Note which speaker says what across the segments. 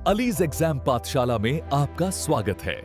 Speaker 1: Allies exam पाठशाला में आपका स्वागत है।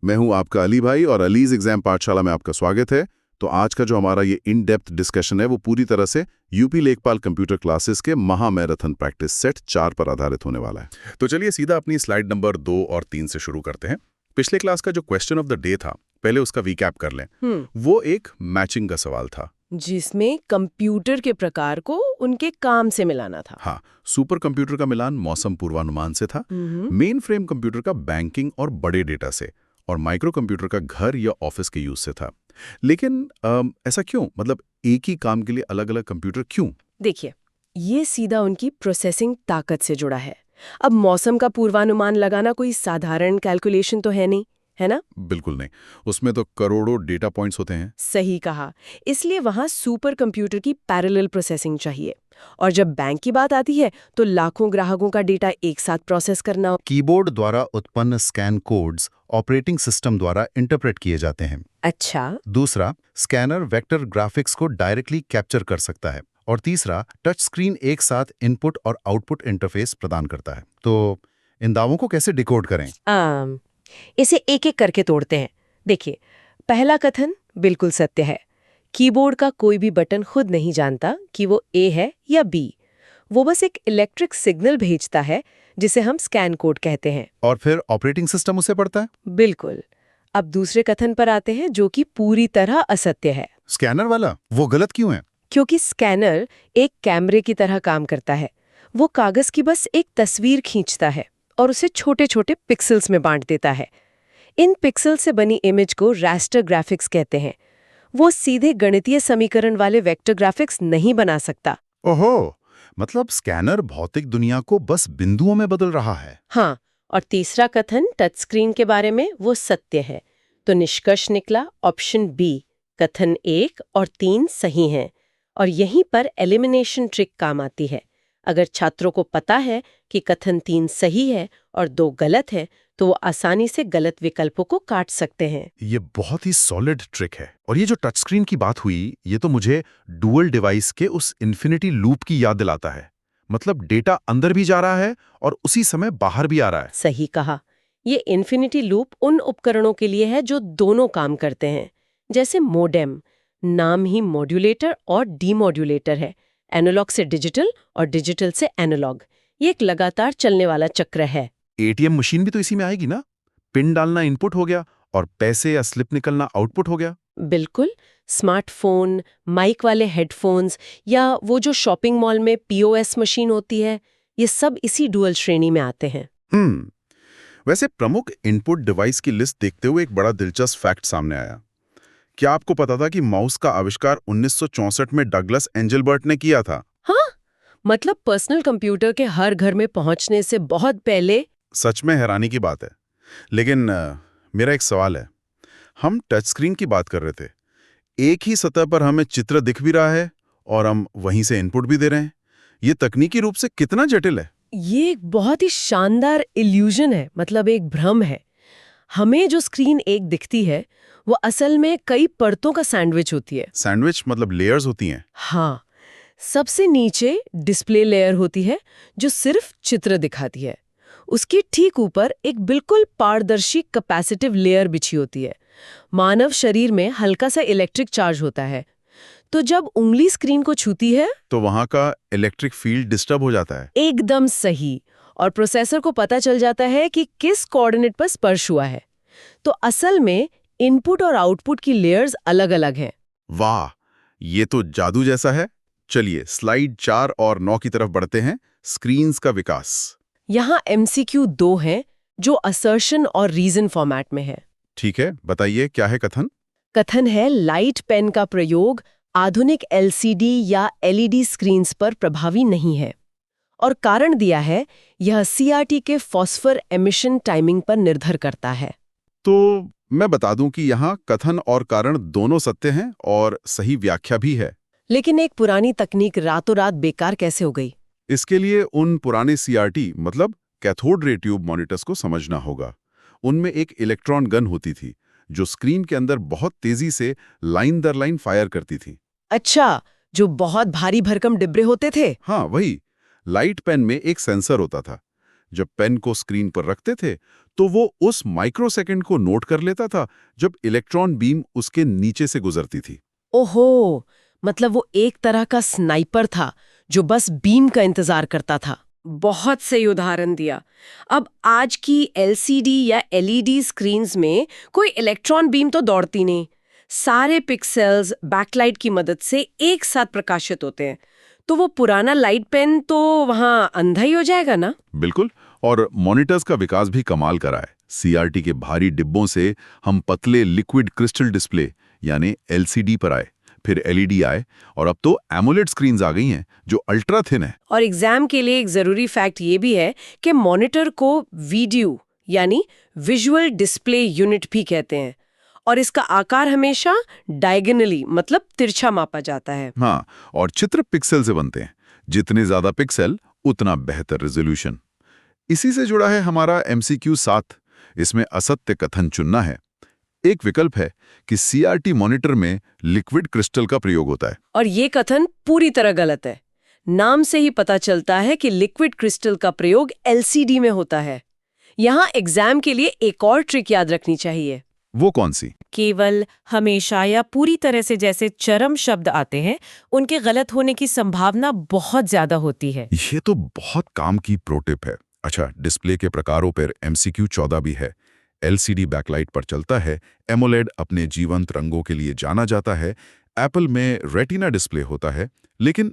Speaker 2: मैं हूं आपका अली भाई और अलीज एग्जाम पाठशाला में आपका स्वागत है। तो आज का जो हमारा ये इन डेप्थ डिस्कशन है वो पूरी तरह से यूपी लेखपाल कंप्यूटर क्लासेस के महा मैराथन प्रैक्टिस सेट 4 पर आधारित होने वाला है। तो चलिए सीधा अपनी स्लाइड नंबर 2 और 3 से शुरू करते हैं। पिछले क्लास का जो क्वेश्चन ऑफ द डे था, पहले उसका रीकैप कर लें। वो एक मैचिंग का सवाल था
Speaker 3: जिसमें कंप्यूटर के प्रकार को उनके काम से मिलाना था।
Speaker 2: हाँ, सुपर कंप्यूटर का मिलान मौसम पूर्वानुमान से था, मेन फ्रेम कंप्यूटर का बैंकिंग और बड़े डेटा से, और माइक्रो कंप्यूटर का घर या ऑफिस के यूज से था। लेकिन ऐसा क्यों? मतलब एक ही काम के लिए अलग अलग कंप्यूटर क्यों?
Speaker 3: देखिए, ये सीधा उनकी प्रोसेसिंग ताकत से जुड़ा है। अब मौसम का पूर्वानुमान लगाना कोई साधारण कैलकुलेशन तो है नहीं, है ना?
Speaker 2: बिल्कुल नहीं, उसमें तो करोड़ों डेटा पॉइंट्स होते हैं।
Speaker 3: सही कहा। इसलिए वहां सुपर कंप्यूटर की पैरेलल प्रोसेसिंग चाहिए। और जब बैंक की बात आती है तो लाखों ग्राहकों का डेटा एक साथ प्रोसेस करना।
Speaker 4: कीबोर्ड द्वारा उत्पन्न स्कैन कोड्स ऑपरेटिंग सिस्टम द्वारा इंटरप्रेट किए जाते हैं।
Speaker 3: अच्छा।
Speaker 4: दूसरा, स्कैनर वेक्टर ग्राफिक्स को डायरेक्टली कैप्चर कर सकता है। और तीसरा, टच स्क्रीन एक साथ इनपुट और आउटपुट इंटरफेस प्रदान करता है। तो इन दावों को कैसे डिकोड करें?
Speaker 3: इसे एक एक करके तोड़ते हैं। देखिए, पहला कथन बिल्कुल सत्य है। कीबोर्ड का कोई भी बटन खुद नहीं जानता कि वो ए है या बी। वो बस एक इलेक्ट्रिक सिग्नल भेजता है जिसे हम स्कैन कोड कहते हैं।
Speaker 4: और फिर ऑपरेटिंग सिस्टम उसे पढ़ता है?
Speaker 3: बिल्कुल। अब दूसरे कथन पर आते हैं जो कि पूरी तरह असत्य है।
Speaker 4: स्कैनर वाला वो गलत क्यों है?
Speaker 3: क्योंकि स्कैनर एक कैमरे की तरह काम करता है। वो कागज की बस एक तस्वीर खींचता है और उसे छोटे छोटे पिक्सेल्स में बांट देता है। इन पिक्सल से बनी इमेज को रास्टर ग्राफिक्स कहते हैं। वो सीधे गणितीय समीकरण वाले वेक्टर ग्राफिक्स नहीं बना सकता।
Speaker 4: ओहो, मतलब स्कैनर भौतिक दुनिया को बस बिंदुओं में बदल रहा है।
Speaker 3: हाँ, और तीसरा कथन टच स्क्रीन के बारे में वो सत्य है। तो निष्कर्ष निकला ऑप्शन बी, कथन 1 और 3 सही हैं। और यहीं पर एलिमिनेशन ट्रिक काम आती है। अगर छात्रों को पता है कि कथन 3 सही है और 2 गलत है तो वो आसानी से गलत विकल्पों को काट सकते हैं।
Speaker 4: ये बहुत ही सॉलिड ट्रिक है। और ये जो टच स्क्रीन की बात हुई, ये तो मुझे डुअल डिवाइस के उस इन्फिनिटी लूप की याद दिलाता है। मतलब डेटा अंदर भी जा रहा है और उसी समय बाहर भी आ रहा है।
Speaker 3: सही कहा। ये इन्फिनिटी लूप उन उपकरणों के लिए है जो दोनों काम करते हैं। जैसे मोडेम, नाम ही मॉड्यूलेटर और डीमॉड्यूलेटर है। एनालॉग से डिजिटल और डिजिटल से एनालॉग। ये एक लगातार चलने वाला चक्र है।
Speaker 4: एटीएम मशीन भी तो इसी में आएगी ना? पिन डालना इनपुट हो गया और पैसे या स्लिप निकलना आउटपुट हो गया।
Speaker 3: बिल्कुल। स्मार्टफोन, माइक वाले हेडफोन्स या वो जो शॉपिंग मॉल में पीओएस मशीन होती है, ये सब इसी डुअल श्रेणी में आते हैं।
Speaker 2: वैसे प्रमुख इनपुट डिवाइस की लिस्ट देखते हुए एक बड़ा दिलचस्प फैक्ट सामने आया। क्या आपको पता था कि माउस का आविष्कार 1964 में डगलस एंजलबर्ट ने किया था?
Speaker 3: हाँ, मतलब पर्सनल कंप्यूटर के हर घर में पहुंचने से बहुत पहले।
Speaker 2: सच में हैरानी की बात है। लेकिन मेरा एक सवाल है। हम टच स्क्रीन की बात कर रहे थे। एक ही सतह पर हमें चित्र दिख भी रहा है और हम वहीं से इनपुट भी दे रहे हैं। ये तकनीकी रूप से कितना जटिल है?
Speaker 3: ये एक बहुत ही शानदार इल्यूजन है, मतलब एक भ्रम है। हमें जो स्क्रीन एक दिखती है वो असल में कई परतों का सैंडविच होती है।
Speaker 2: सैंडविच मतलब लेयर्स होती हैं?
Speaker 3: हाँ, सबसे नीचे डिस्प्ले लेयर होती है जो सिर्फ चित्र दिखाती है। उसके ठीक ऊपर एक बिल्कुल पारदर्शी कैपेसिटिव लेयर बिछी होती है। मानव शरीर में हल्का सा इलेक्ट्रिक चार्ज होता है, तो जब उंगली स्क्रीन को छूती है
Speaker 2: तो वहां का इलेक्ट्रिक फील्ड डिस्टर्ब हो जाता है।
Speaker 3: एकदम सही। और प्रोसेसर को पता चल जाता है कि किस कोऑर्डिनेट पर स्पर्श हुआ है। तो असल में इनपुट और आउटपुट की लेयर्स अलग-अलग हैं।
Speaker 2: वाह, ये तो जादू जैसा है। चलिए स्लाइड 4 और 9 की तरफ बढ़ते हैं। स्क्रीन्स का विकास।
Speaker 3: यहाँ MCQ 2 है जो असर्शन और रीजन फॉर्मेट में है।
Speaker 2: ठीक है, बताइए क्या है कथन?
Speaker 3: कथन है लाइट पेन का प्रयोग आधुनिक LCD या LED स्क्रीन्स पर प्रभावी नहीं है। और कारण दिया है, यह CRT के फॉस्फर एमिशन टाइमिंग पर निर्भर करता है।
Speaker 2: तो मैं बता दूं कि यहाँ कथन और कारण दोनों सत्य हैं और सही व्याख्या भी है।
Speaker 3: लेकिन एक पुरानी तकनीक रातों रात बेकार कैसे हो गई?
Speaker 2: इसके लिए उन पुराने CRT मतलब कैथोड रे ट्यूब मॉनिटर्स को समझना होगा। उनमें एक इलेक्ट्रॉन गन होती थी जो स्क्रीन के अंदर बहुत तेजी से लाइन दर लाइन फायर करती थी।
Speaker 3: अच्छा, जो बहुत भारी भरकम डिब्बे होते थे?
Speaker 2: हाँ, वही। लाइट पेन में एक सेंसर होता था जब पेन को स्क्रीन पर रखते थे तो वो उस माइक्रोसेकंड को नोट कर लेता था जब इलेक्ट्रॉन बीम उसके नीचे से गुजरती थी।
Speaker 3: ओहो, मतलब वो एक तरह का स्नाइपर था जो बस बीम का इंतजार करता था। बहुत सही उदाहरण दिया। अब आज की एलसीडी या एलईडी स्क्रीन्स में कोई इलेक्ट्रॉन बीम तो दौड़ती नहीं। सारे पिक्सेल्स बैकलाइट की मदद से एक साथ प्रकाशित होते हैं। तो वो पुराना लाइट पेन तो वहाँ अंधा ही हो जाएगा ना?
Speaker 2: बिल्कुल। और मॉनिटर्स का विकास भी कमाल करा है। सीआरटी के भारी डिब्बों से हम पतले लिक्विड क्रिस्टल डिस्प्ले यानी एलसीडी पर आए, फिर एलईडी आए और अब तो एमोलेड स्क्रीन्स आ गई हैं जो अल्ट्रा थिन है।
Speaker 3: और एग्जाम के लिए एक जरूरी फैक्ट ये भी है कि मॉनिटर को वीडियो यानी विजुअल डिस्प्ले यूनिट भी कहते हैं और इसका आकार हमेशा डायगोनली मतलब तिरछा मापा जाता है।
Speaker 2: हाँ, और चित्र पिक्सल से बनते हैं। जितने ज्यादा पिक्सल उतना बेहतर रेजोल्यूशन। इसी से जुड़ा है हमारा MCQ 7। इसमें असत्य कथन चुनना है। एक विकल्प है कि सीआरटी मॉनिटर में लिक्विड क्रिस्टल का प्रयोग होता है।
Speaker 3: और ये कथन पूरी तरह गलत है। नाम से ही पता चलता है कि लिक्विड क्रिस्टल का प्रयोग एलसीडी में होता है। यहाँ एग्जाम के लिए एक और ट्रिक याद रखनी चाहिए।
Speaker 2: वो कौन सी?
Speaker 5: केवल, हमेशा या पूरी तरह से जैसे चरम शब्द आते हैं, उनके गलत होने की संभावना बहुत ज्यादा होती है।
Speaker 2: ये तो बहुत काम की प्रो टिप है। अच्छा, डिस्प्ले के प्रकारों पर MCQ 14 भी है। LCD बैकलाइट पर चलता है। एमोलेड अपने जीवंत रंगों के लिए जाना जाता है। एप्पल में रेटिना डिस्प्ले होता है। लेकिन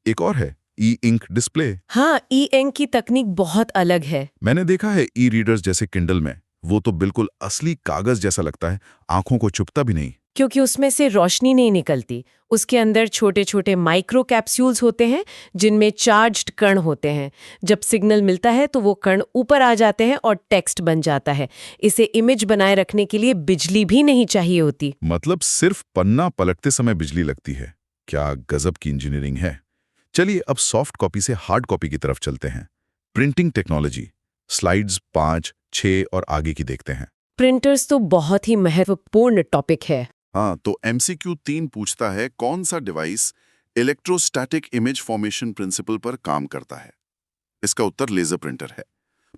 Speaker 2: एक और है, ई-इंक डिस्प्ले।
Speaker 5: हाँ, ई-इंक की तकनीक बहुत अलग है।
Speaker 2: मैंने देखा है ई-रीडर्स जैसे किंडल में। वो तो बिल्कुल असली कागज जैसा लगता है, आंखों को चुभता भी नहीं।
Speaker 5: क्योंकि उसमें से रोशनी नहीं निकलती। उसके अंदर छोटे छोटे माइक्रो कैप्सूल्स होते हैं जिनमें चार्ज्ड कण होते हैं। जब सिग्नल मिलता है तो वो कण ऊपर आ जाते हैं और टेक्स्ट बन जाता है। इसे इमेज बनाए रखने के लिए बिजली भी नहीं चाहिए होती।
Speaker 2: मतलब सिर्फ पन्ना पलटते समय बिजली लगती है। क्या गजब की इंजीनियरिंग है। चलिए अब सॉफ्ट कॉपी से हार्ड कॉपी की तरफ चलते हैं। प्रिंटिंग टेक्नोलॉजी, स्लाइड्स 5, 6 और आगे की देखते हैं।
Speaker 5: प्रिंटर्स तो बहुत ही महत्वपूर्ण टॉपिक है।
Speaker 2: हाँ, तो MCQ 3 पूछता है कौन सा device electrostatic image formation principle पर काम करता है। इसका उत्तर लेजर प्रिंटर है।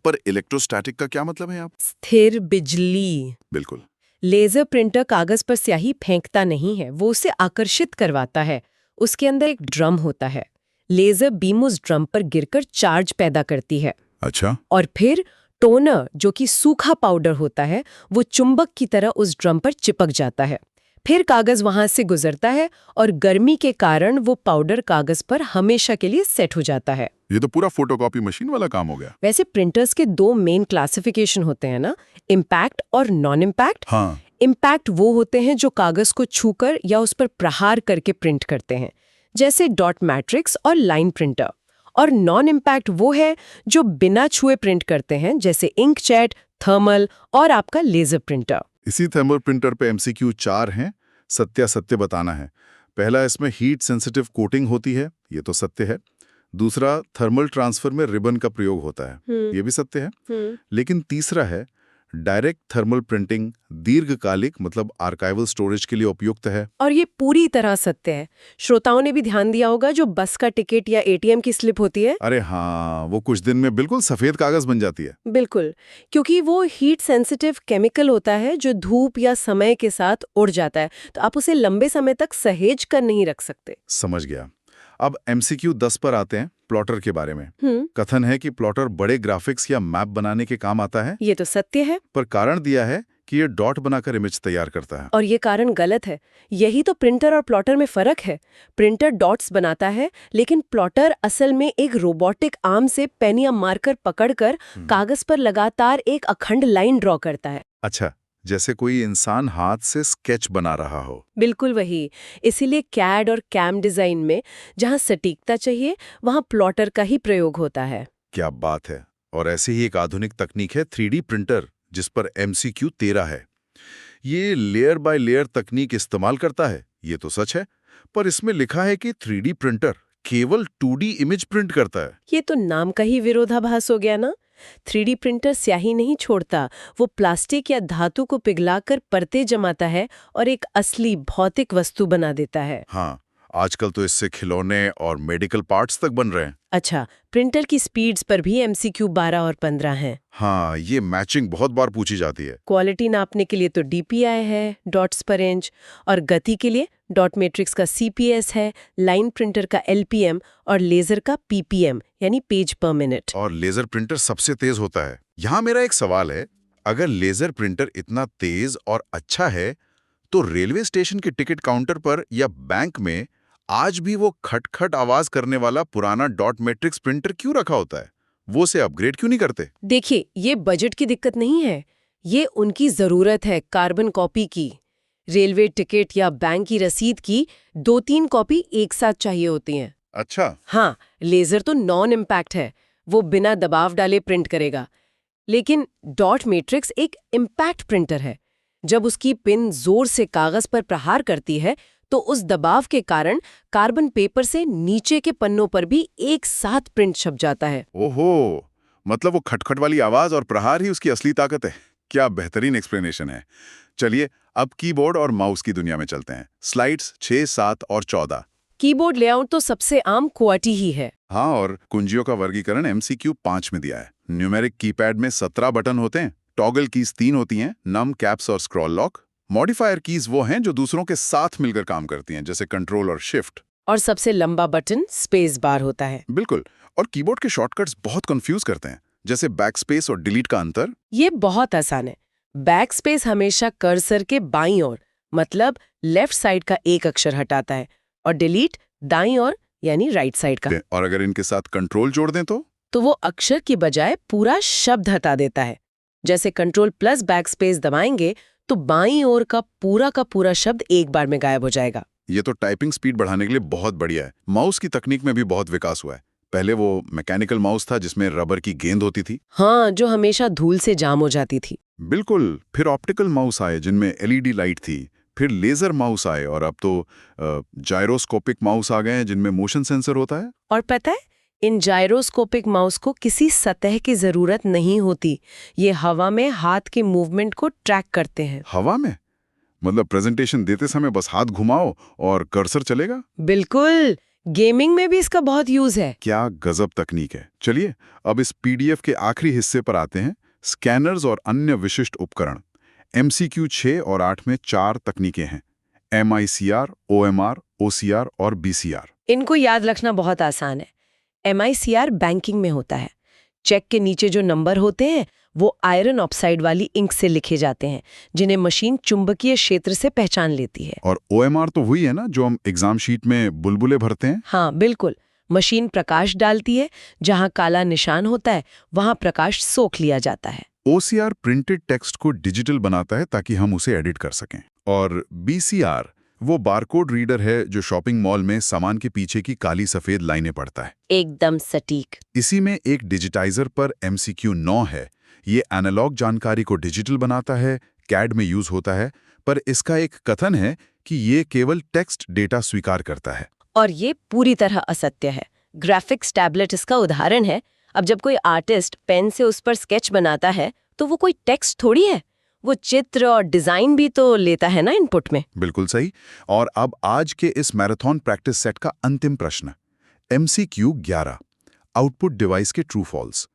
Speaker 2: पर इलेक्ट्रोस्टैटिक का क्या मतलब है आप?
Speaker 3: स्थिर बिजली।
Speaker 2: बिल्कुल।
Speaker 3: लेजर प्रिंटर कागज पर स्याही फेंकता नहीं है, वो उसे आकर्षित करवाता है। उसके अंदर एक ड्रम होता है। लेजर बीम उस ड्रम पर गिरकर चार्ज पैदा करती है।
Speaker 2: अच्छा।
Speaker 3: और फिर टोनर, जो कि सूखा पाउडर होता है, वो चुंबक की तरह उस ड्रम पर चिपक जाता है। फिर कागज वहां से गुजरता है और गर्मी के कारण वो पाउडर कागज पर हमेशा के लिए सेट हो जाता है।
Speaker 2: ये तो पूरा फोटोकॉपी मशीन वाला काम हो गया।
Speaker 3: वैसे प्रिंटर्स के 2 मेन क्लासिफिकेशन होते हैं ना, इम्पैक्ट और नॉन इम्पैक्ट।
Speaker 2: हाँ।
Speaker 3: इम्पैक्ट वो होते हैं जो कागज को छूकर या उस पर प्रहार करके प्रिंट करते हैं, जैसे डॉट मैट्रिक्स और लाइन प्रिंटर। और नॉन इम्पैक्ट वो है जो बिना छुए प्रिंट करते हैं, जैसे इंकजेट, थर्मल और आपका लेजर प्रिंटर।
Speaker 2: इसी थर्मल प्रिंटर पे MCQ 4 हैं। सत्यासत्य बताना है। पहला, इसमें हीट सेंसिटिव कोटिंग होती है, ये तो सत्य है। दूसरा, थर्मल ट्रांसफर में रिबन का प्रयोग होता है, ये भी सत्य है। लेकिन तीसरा है डायरेक्ट थर्मल प्रिंटिंग, दीर्घकालिक मतलब आर्काइवल स्टोरेज के लिए उपयुक्त है।
Speaker 3: और ये पूरी तरह सत्य है। श्रोताओं ने भी ध्यान दिया होगा, जो बस का टिकट या ATM की स्लिप होती है,
Speaker 2: अरे हाँ, वो कुछ दिन में बिल्कुल सफेद कागज बन जाती है।
Speaker 3: बिल्कुल, क्योंकि वो हीट सेंसिटिव केमिकल होता है जो धूप या समय के साथ उड़ जाता है, तो आप उसे लंबे समय तक सहेज कर नहीं रख सकते।
Speaker 2: समझ गया। अब MCQ 10 पर आते हैं, प्लॉटर के बारे में। कथन है कि प्लॉटर बड़े ग्राफिक्स या मैप बनाने के काम आता है।
Speaker 3: ये तो सत्य है,
Speaker 2: पर कारण दिया है कि ये डॉट बनाकर इमेज तैयार करता है।
Speaker 3: और ये कारण गलत है। यही तो प्रिंटर और प्लॉटर में फर्क है। प्रिंटर डॉट्स बनाता है, लेकिन प्लॉटर असल में एक रोबोटिक आर्म से पेन या मार्कर पकड़कर कागज पर लगातार एक अखंड लाइन ड्रॉ करता है।
Speaker 2: अच्छा, जैसे कोई इंसान हाथ से स्केच बना रहा हो।
Speaker 3: बिल्कुल वही। इसीलिए कैड और कैम डिजाइन में जहां सटीकता चाहिए, वहां प्लॉटर का ही प्रयोग होता है।
Speaker 2: क्या बात है। और ऐसे ही एक आधुनिक तकनीक है 3D प्रिंटर, जिस पर MCQ 13 है। ये लेयर बाय लेयर तकनीक इस्तेमाल करता है, ये तो सच है। पर इसमें लिखा है कि 3D प्रिंटर केवल 2D इमेज प्रिंट करता है।
Speaker 3: ये तो नाम का ही विरोधाभास हो गया ना। 3D प्रिंटर स्याही नहीं छोड़ता, वो प्लास्टिक या धातु को पिघलाकर परतें जमाता है और एक असली भौतिक वस्तु बना देता है।
Speaker 2: हाँ, आजकल तो इससे खिलौने और मेडिकल पार्ट्स तक बन रहे हैं।
Speaker 3: अच्छा, प्रिंटर की स्पीड्स पर भी MCQ 12 और 15 हैं।
Speaker 2: हाँ, ये मैचिंग बहुत बार पूछी जाती है।
Speaker 3: क्वालिटी नापने के लिए तो DPI है, डॉट्स पर इंच, और गति के लिए डॉट मैट्रिक्स का CPS है, लाइन प्रिंटर का LPM और लेजर का PPM यानी पेज पर मिनट।
Speaker 2: और लेजर प्रिंटर सबसे तेज होता है। यहाँ मेरा एक सवाल है, अगर लेजर प्रिंटर इतना तेज और अच्छा है, तो रेलवे स्टेशन के टिकट काउंटर पर या बैंक में आज भी वो खटखट आवाज करने वाला पुराना डॉट मैट्रिक्स प्रिंटर क्यों रखा होता है? वो उसे अपग्रेड क्यों नहीं करते?
Speaker 3: देखिए, ये बजट की दिक्कत नहीं है, ये उनकी जरूरत है कार्बन कॉपी की। रेलवे टिकट या बैंक की रसीद की 2-3 कॉपी एक साथ चाहिए होती हैं।
Speaker 2: अच्छा,
Speaker 3: हाँ, लेजर तो नॉन इम्पैक्ट है, वो बिना दबाव डाले प्रिंट करेगा। लेकिन डॉट मैट्रिक्स एक इम्पैक्ट प्रिंटर है। जब उसकी पिन जोर से कागज पर प्रहार करती है तो उस दबाव के कारण कार्बन पेपर से नीचे के पन्नों पर भी एक साथ प्रिंट छप जाता है।
Speaker 2: ओहो, मतलब वो खटखट वाली आवाज और प्रहार ही उसकी असली ताकत है। क्या बेहतरीन एक्सप्लेनेशन है। चलिए, अब कीबोर्ड और माउस की दुनिया में चलते हैं। स्लाइड्स 6, 7 और 14।
Speaker 3: कीबोर्ड लेआउट तो सबसे आम QWERTY ही है।
Speaker 2: हाँ, और कुंजियों का वर्गीकरण MCQ 5 में दिया है। न्यूमेरिक कीपैड में 17 बटन होते हैं, टॉगल कीज 3 होती हैं, नम, कैप्स और स्क्रॉल लॉक। मॉडिफायर कीज वो हैं जो दूसरों के साथ मिलकर काम करती हैं, जैसे कंट्रोल और शिफ्ट।
Speaker 3: और सबसे लंबा बटन स्पेस बार होता है।
Speaker 2: बिल्कुल, और कीबोर्ड के शॉर्टकट्स बहुत कंफ्यूज करते हैं, जैसे बैकस्पेस और डिलीट का अंतर।
Speaker 3: ये बहुत आसान है। बैकस्पेस हमेशा कर्सर के बाईं ओर, मतलब लेफ्ट साइड का एक अक्षर हटाता है, और डिलीट दाईं ओर यानी राइट साइड का।
Speaker 2: और अगर इनके साथ कंट्रोल जोड़ दें तो
Speaker 3: वो अक्षर की बजाय पूरा शब्द हटा देता है। जैसे कंट्रोल प्लस बैकस्पेस दबाएंगे तो बाईं ओर का पूरा शब्द एक बार में गायब हो जाएगा।
Speaker 2: ये तो टाइपिंग स्पीड बढ़ाने के लिए बहुत बढ़िया है। माउस की तकनीक में भी बहुत विकास हुआ है। पहले वो मैकेनिकल माउस था जिसमें रबर की गेंद होती थी।
Speaker 3: हाँ, जो हमेशा धूल से जाम हो जाती थी।
Speaker 2: बिल्कुल, फिर ऑप्टिकल माउस आए जिनमें LED लाइट थी, फिर लेजर माउस आए, और अब तो जायरोस्कोपिक माउस आ गए हैं जिनमें मोशन सेंसर होता है।
Speaker 3: और पता है, इन जायरोस्कोपिक माउस को किसी सतह की जरूरत नहीं होती। ये हवा में हाथ के मूवमेंट को ट्रैक करते हैं।
Speaker 2: हवा में? मतलब प्रेजेंटेशन देते समय बस हाथ घुमाओ और कर्सर चलेगा?
Speaker 3: बिल्कुल, गेमिंग में भी इसका बहुत यूज है।
Speaker 2: क्या गजब तकनीक है। चलिए, अब इस PDF के आखिरी हिस्से पर आते हैं, स्कैनर्स और अन्य विशिष्ट उपकरण। MCQ 6 और 8 में 4 तकनीकें हैं, MICR, OMR, OCR और BCR।
Speaker 3: इनको याद रखना बहुत आसान है। MICR बैंकिंग में होता है। चेक के नीचे जो नंबर होते हैं वो आयरन ऑक्साइड वाली इंक से लिखे जाते हैं, जिन्हें मशीन चुंबकीय क्षेत्र से पहचान लेती है।
Speaker 2: और OMR तो वही है ना जो हम एग्जाम शीट में बुलबुले भरते हैं?
Speaker 3: हाँ, बिल्कुल। मशीन प्रकाश डालती है, जहां काला निशान होता है वहां प्रकाश सोख लिया जाता है।
Speaker 2: OCR प्रिंटेड टेक्स्ट को डिजिटल बनाता है ताकि हम उसे एडिट कर सकें। और BCR वो बारकोड रीडर है जो शॉपिंग मॉल में सामान के पीछे की काली सफेद लाइनें पढ़ता है।
Speaker 3: एकदम सटीक।
Speaker 2: इसी में एक डिजिटाइजर पर MCQ 9 है। ये एनालॉग जानकारी को डिजिटल बनाता है, CAD में यूज होता है, पर इसका एक कथन है कि ये केवल टेक्स्ट डेटा स्वीकार करता है।
Speaker 3: और ये पूरी तरह असत्य है। ग्राफिक्स टैबलेट इसका उदाहरण है। अब जब कोई आर्टिस्ट पेन से उस पर स्केच बनाता है तो वो कोई टेक्स्ट थोड़ी है, वो चित्र और डिजाइन भी तो लेता है ना इनपुट में।
Speaker 2: बिल्कुल सही। और अब आज के इस मैराथन प्रैक्टिस सेट का अंतिम प्रश्न, MCQ 11, आउटपुट डिवाइस के ट्रू फॉल्स।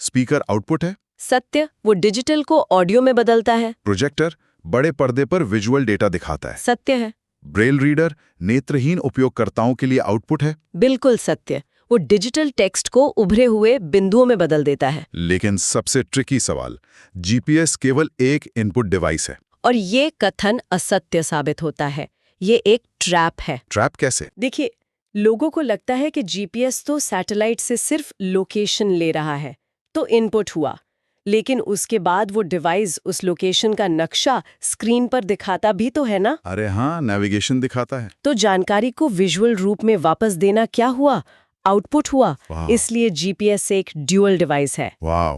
Speaker 2: स्पीकर आउटपुट है?
Speaker 3: सत्य, वो डिजिटल को ऑडियो में बदलता है।
Speaker 2: प्रोजेक्टर बड़े पर्दे पर विजुअल डेटा दिखाता है।
Speaker 3: सत्य है।
Speaker 2: ब्रेल रीडर नेत्रहीन उपयोगकर्ताओं के लिए आउटपुट है।
Speaker 3: बिल्कुल सत्य, वो डिजिटल टेक्स्ट को उभरे हुए बिंदुओं में बदल देता है।
Speaker 2: लेकिन सबसे ट्रिकी सवाल, GPS केवल एक इनपुट डिवाइस है।
Speaker 3: और ये कथन असत्य साबित होता है। ये एक ट्रैप है।
Speaker 2: ट्रैप कैसे?
Speaker 3: देखिए, लोगों को लगता है कि GPS तो सैटेलाइट से सिर्फ लोकेशन ले रहा है, तो इनपुट हुआ। लेकिन उसके बाद वो डिवाइस उस लोकेशन का नक्शा स्क्रीन पर दिखाता भी तो है ना।
Speaker 2: अरे हाँ, नेविगेशन दिखाता है।
Speaker 3: तो जानकारी को विजुअल रूप में वापस देना क्या हुआ? आउटपुट हुआ। इसलिए GPS एक ड्यूअल डिवाइस है।
Speaker 2: वाह,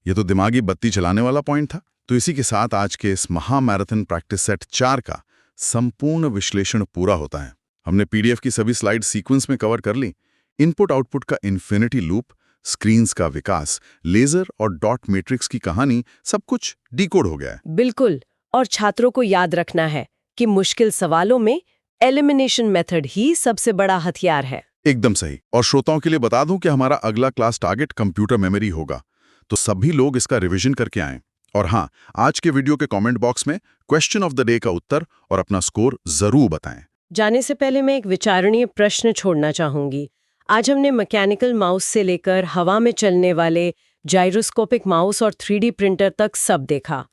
Speaker 2: ये तो दिमागी बत्ती चलाने वाला पॉइंट था। तो इसी के साथ आज के इस महामैराथन प्रैक्टिस सेट 4 का संपूर्ण विश्लेषण पूरा होता है। हमने PDF की सभी स्लाइड सीक्वेंस में कवर कर ली। इनपुट आउटपुट का इन्फिनिटी लूप, स्क्रीन्स का विकास, लेजर और डॉट मैट्रिक्स की कहानी, सब कुछ डिकोड हो गया है।
Speaker 3: बिल्कुल। और छात्रों को याद रखना है कि मुश्किल सवालों में
Speaker 5: एलिमिनेशन मेथड ही सबसे बड़ा हथियार है।
Speaker 2: एकदम सही। और श्रोताओं के लिए बता दूं कि हमारा अगला क्लास टारगेट कंप्यूटर मेमोरी होगा, तो सभी लोग इसका रिवीजन करके आएं। और हाँ, आज के वीडियो के कमेंट बॉक्स में क्वेश्चन ऑफ द डे का उत्तर और अपना स्कोर जरूर बताएं।
Speaker 5: जाने से पहले मैं एक विचारणीय प्रश्न छोड़ना चाहूंगी। आज हमने मैकेनिकल माउस से लेकर हवा में चलने वाले जाइरोस्कोपिक माउस और 3D प्रिंटर तक सब देखा।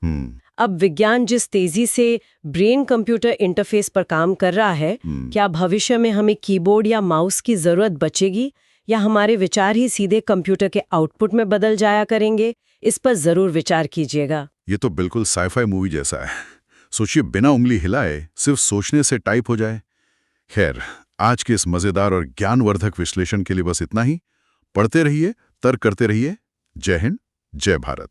Speaker 5: अब विज्ञान जिस तेजी से ब्रेन कंप्यूटर इंटरफेस पर काम कर रहा है, क्या भविष्य में हमें कीबोर्ड या माउस की जरूरत बचेगी, या हमारे विचार ही सीधे कंप्यूटर के आउटपुट में बदल जाया करेंगे? इस पर जरूर विचार कीजिएगा।
Speaker 2: ये तो बिल्कुल साइफाई मूवी जैसा है। सोचिए, बिना उंगली हिलाए सिर्फ सोचने से टाइप हो जाए। खैर, आज के इस मजेदार और ज्ञानवर्धक विश्लेषण के लिए बस इतना ही। पढ़ते रहिए, तर्क करते रहिए। जय हिंद, जय भारत।